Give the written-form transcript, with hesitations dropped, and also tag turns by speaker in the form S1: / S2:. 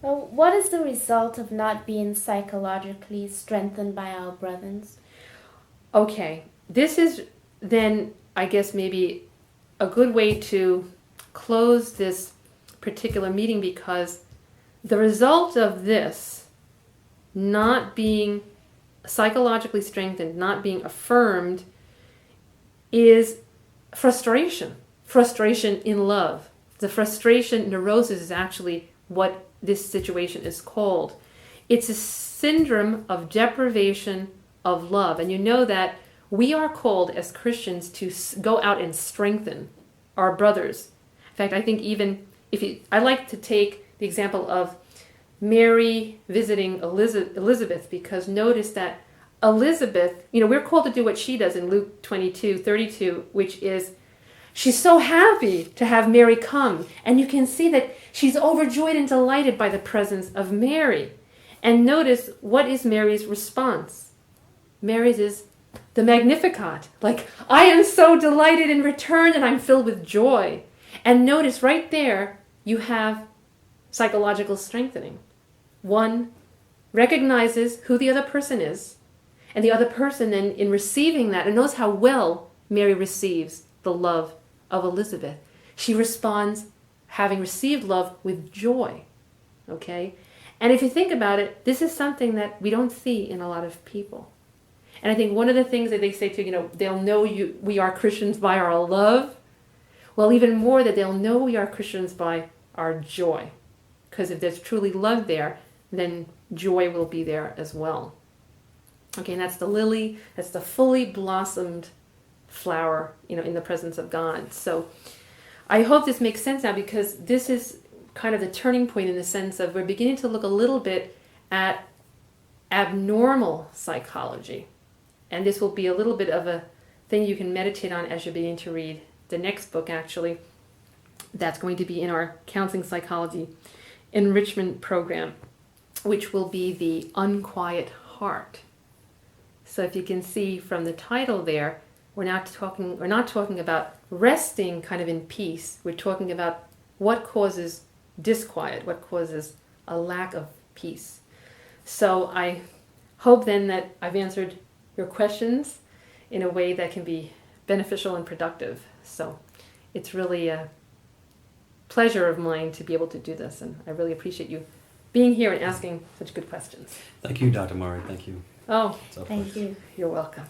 S1: Well, what is the result of not being psychologically strengthened by our brothers?
S2: Okay, this is then, I guess, maybe a good way to close this particular meeting, because the result of this not being psychologically strengthened, not being affirmed, is frustration. Frustration in love. The frustration neurosis is actually what this situation is called. It's a syndrome of deprivation of love. And you know that we are called as Christians to go out and strengthen our brothers. In fact, I think even I like to take the example of Mary visiting Elizabeth, because notice that Elizabeth, we're called to do what she does in Luke 22:32, which is she's so happy to have Mary come. And you can see that she's overjoyed and delighted by the presence of Mary. And notice, what is Mary's response? Mary's is the Magnificat. Like, I am so delighted in return and I'm filled with joy. And notice right there, you have psychological strengthening. One recognizes who the other person is, and the other person then, in receiving that, and knows how well Mary receives the love of Elizabeth. She responds, having received love, with joy. Okay? And if you think about it, this is something that we don't see in a lot of people. And I think one of the things that they say too, they'll know we are Christians by our love. Well, even more, that they'll know we are Christians by our joy. Because if there's truly love there, then joy will be there as well. Okay, and that's the lily, that's the fully blossomed flower, in the presence of God. So I hope this makes sense now, because this is kind of the turning point, in the sense of we're beginning to look a little bit at abnormal psychology. And this will be a little bit of a thing you can meditate on as you're beginning to read the next book, actually. That's going to be in our counseling psychology enrichment program, which will be the unquiet heart. So if you can see from the title there, we're not talking about resting kind of in peace. We're talking about what causes disquiet, what causes a lack of peace. So I hope then that I've answered your questions in a way that can be beneficial and productive. So it's really a pleasure of mine to be able to do this, and I really appreciate you being here and asking such good questions.
S3: Thank you, Dr. Murray. Thank you.
S2: Oh,
S1: Thank you.
S2: You're welcome.